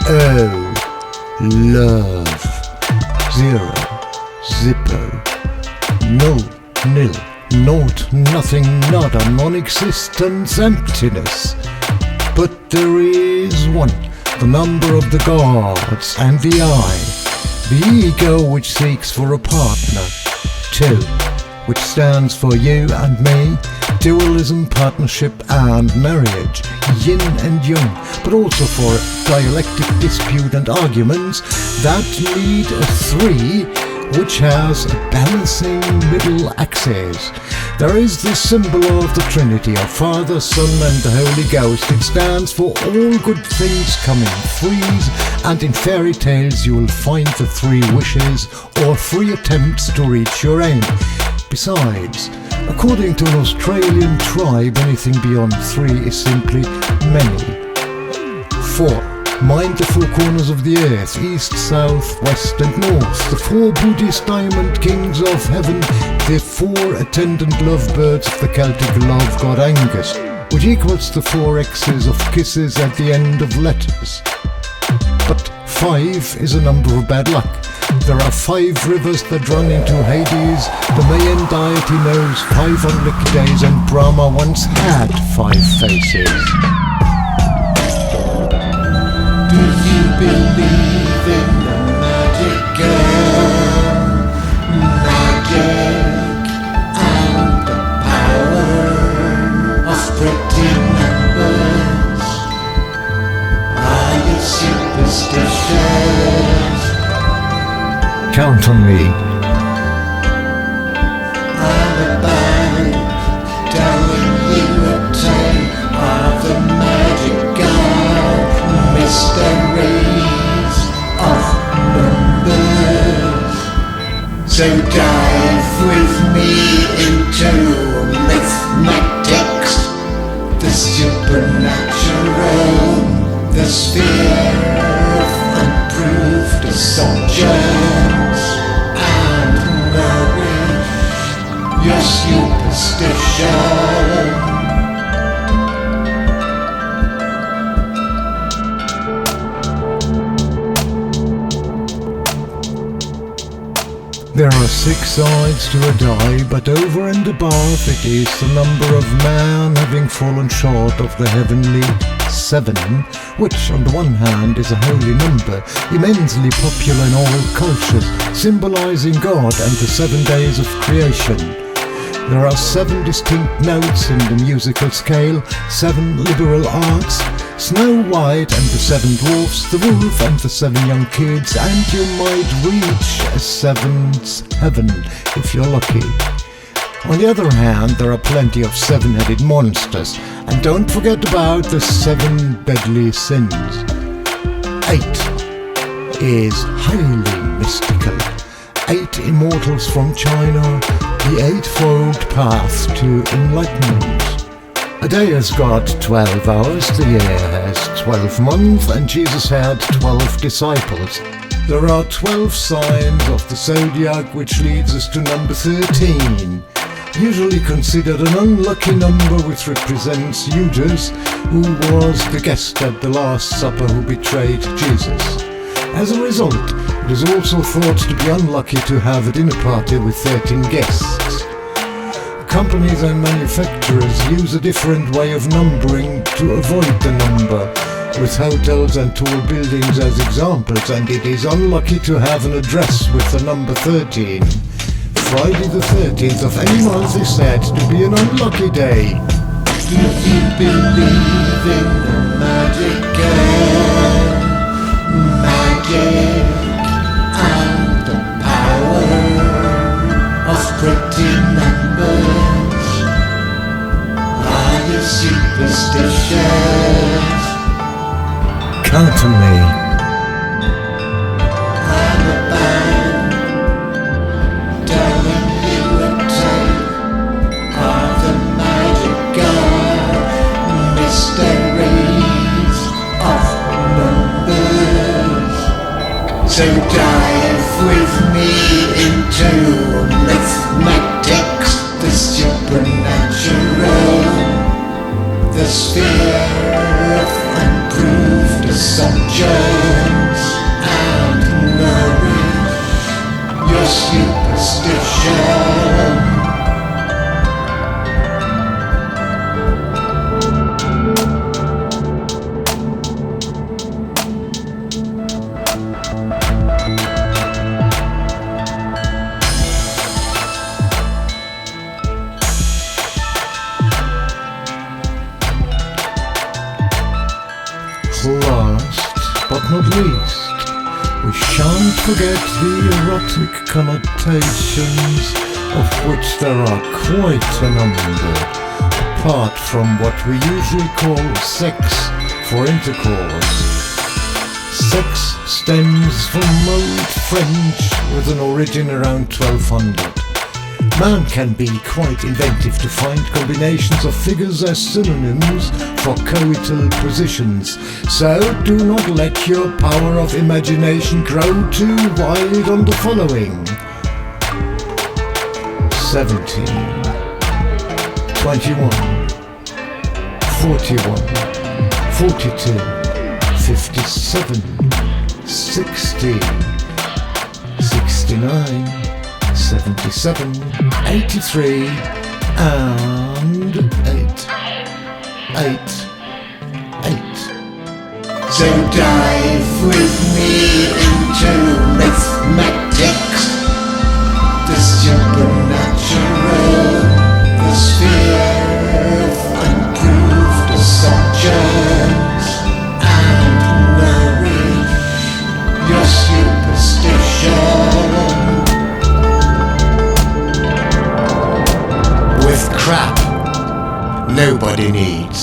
O, love, 0, zippo, no, nil, naught, nothing, nada, non-existence, emptiness. But there is one, the number of the gods, and the I, the ego which seeks for a partner. 2, which stands for you and me, dualism, partnership and marriage, yin and yang, but also for dialectic dispute and arguments that need a 3, which has a balancing middle axis. There is the symbol of the Trinity of Father, Son and the Holy Ghost. It stands for all good things come in threes, and in fairy tales you will find the 3 wishes or 3 attempts to reach your aim. Besides, according to an Australian tribe, anything beyond 3 is simply many. 4. Mind the 4 corners of the earth, east, south, west and north, the 4 Buddhist diamond kings of heaven, the 4 attendant lovebirds of the Celtic love god Angus, which equals the 4 X's of kisses at the end of letters. But 5 is a number of bad luck. There are 5 rivers that run into Hades, the Mayan deity knows 5 unlucky days, and Brahma once had 5 faces. Do you believe in the magic girl, magic and the power of pretty numbers? Are you superstitious? Count on me. I'm about telling you a tale of the magic girl, mysteries of numbers. So dive with me into Mythmatics, the supernatural, the sphere of unproved assumptions, and nourish your superstition. There are 6 sides to a die, but over and above it is the number of man having fallen short of the heavenly 7, which on the one hand is a holy number, immensely popular in all cultures, symbolizing God and the 7 days of creation. There are 7 distinct notes in the musical scale, 7 liberal arts, Snow White and the 7 dwarfs, the wolf and the 7 young kids, and you might reach a 7th heaven if you're lucky. On the other hand, there are plenty of 7-headed monsters, and don't forget about the 7 deadly sins. 8 is highly mystical. 8 immortals from China, the 8-fold path to enlightenment. A day has got 12 hours, the year has 12 months, and Jesus had 12 disciples. There are 12 signs of the zodiac, which leads us to number 13, usually considered an unlucky number, which represents Judas, who was the guest at the Last Supper who betrayed Jesus. As a result, it is also thought to be unlucky to have a dinner party with 13 guests. Companies and manufacturers use a different way of numbering to avoid the number, with hotels and tall buildings as examples, and it is unlucky to have an address with the number 13. Friday the 13th of any month is said to be an unlucky day. Do you believe in the magic girl, magic and the power of pretty numbers? Are you superstitious? Count on me. I'm about telling you a tale of the magic girl, mysteries of numbers. So dive with me into Mythmatics, the supernatural, the sphere of unproved assumptions. Last but not least, we shan't forget the erotic connotations, of which there are quite a number, apart from what we usually call sex for intercourse. Sex stems from Old French with an origin around 1200. Man can be quite inventive to find combinations of figures as synonyms for coital positions, so do not let your power of imagination grow too wide on the following: 17, 21, 41, 42, 57, 60, 69, 77, 83, and 8. 8. So dive with me into Mythmatics, the supernatural, the sphere of unproved assumptions, and nourish your superstition with crap nobody needs.